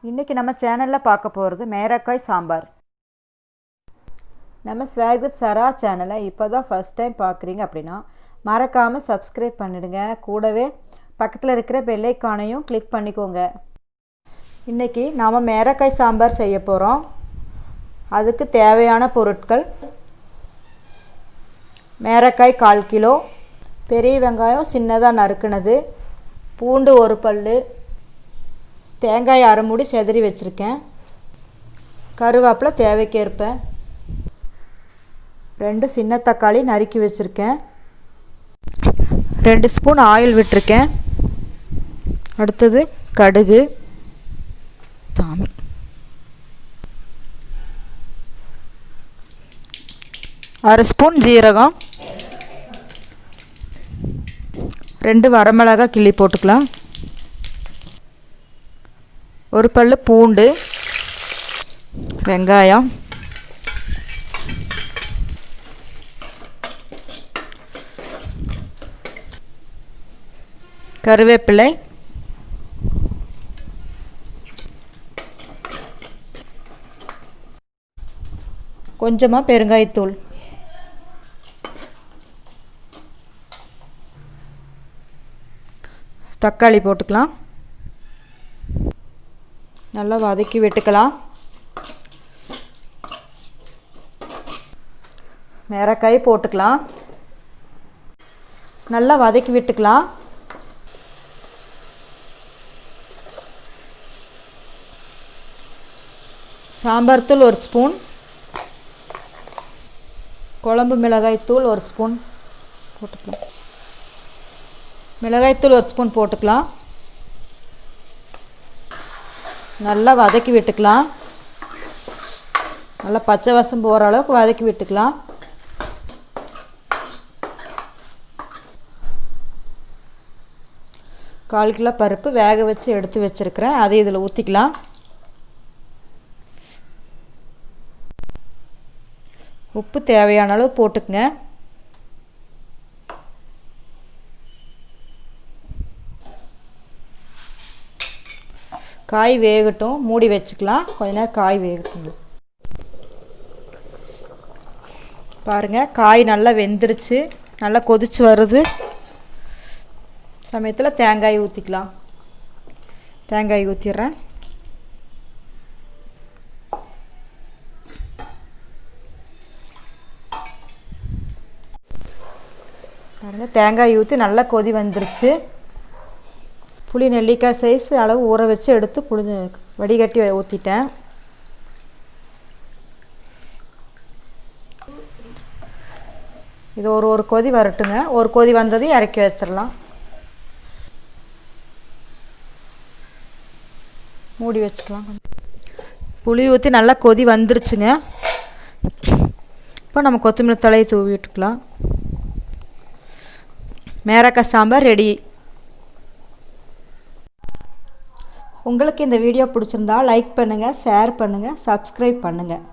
இன்றைக்கி நம்ம சேனலில் பார்க்க போகிறது மேரக்காய் சாம்பார். நம்ம ஸ்வாக் வித் சரா சேனலை இப்போ தான் ஃபஸ்ட் டைம் பார்க்குறீங்க அப்படின்னா மறக்காமல் சப்ஸ்கிரைப் பண்ணிடுங்க. கூடவே பக்கத்தில் இருக்கிற பெல் ஐகானையும் கிளிக் பண்ணிக்கோங்க. இன்றைக்கி நாம் மேரக்காய் சாம்பார் செய்ய போகிறோம். அதுக்கு தேவையான பொருட்கள்: மேரக்காய் 1/4 கிலோ, பெரிய வெங்காயம் சின்னதாக நறுக்குனது, பூண்டு 1 பல், தேங்காய் 1/2 மூடி செதறி வச்சுருக்கேன், கருவேப்பிலை தேவைக்கேற்ப, 2 சின்ன தக்காளி நறுக்கி வச்சுருக்கேன், 2 ஸ்பூன் ஆயில் விட்டுருக்கேன். அடுத்தது கடுகு, 1/2 ஸ்பூன் ஜீரகம், 2 வரமிளகாய் கிள்ளி போட்டுக்கலாம், 1 பல் பூண்டு, வெங்காயம், கருவேப்பிலை, கொஞ்சமாக பெருங்காயத்தூள், தக்காளி போட்டுக்கலாம். நல்லா வதக்கி விட்டுக்கலாம். மேரக்காய் போட்டுக்கலாம். நல்லா வதக்கி விட்டுக்கலாம். சாம்பார் தூள் 1 ஸ்பூன், குழம்பு மிளகாய் தூள் 1 ஸ்பூன் போட்டுக்கலாம். மிளகாய்த்தூள் 1 ஸ்பூன் போட்டுக்கலாம். நல்லா வதக்கி விட்டுக்கலாம். நல்லா பச்சை வாசம் போகிற அளவுக்கு வதக்கி விட்டுக்கலாம். கால் கிலோ பருப்பு வேக வச்சு எடுத்து வச்சுருக்கிறேன், அதை இதில் ஊற்றிக்கலாம். உப்பு தேவையான அளவு போட்டுக்குங்க. காய் வேகட்டும், மூடி வச்சுக்கலாம். கொஞ்ச நேரம் காய் வேகட்டும். பாருங்கள், காய் நல்லா வெந்துருச்சு, நல்லா கொதிச்சு வருது. சமயத்தில் தேங்காய் ஊற்றிக்கலாம். தேங்காய் ஊற்றிடுறேன். பாருங்கள், தேங்காய் ஊற்றி நல்லா கொதி வந்துருச்சு. புளி நெல்லிக்காய் சைஸ் அளவு ஊற வச்சு எடுத்து வடிகட்டி ஊற்றிட்டேன். இது ஒரு கொதி வரட்டுங்க. ஒரு கொதி வந்ததையும் இறக்கி வச்சிடலாம். மூடி வச்சுக்கலாம். புளி ஊற்றி நல்லா கொதி வந்துருச்சுங்க. இப்போ நம்ம கொத்தமல்லி தழையை தூவி விட்டுக்கலாம். மேரக்காய் சாம்பார் ரெடி. உங்களுக்கு இந்த வீடியோ பிடிச்சிருந்தா லைக் பண்ணுங்கள், ஷேர் பண்ணுங்கள், சப்ஸ்கிரைப் பண்ணுங்கள்.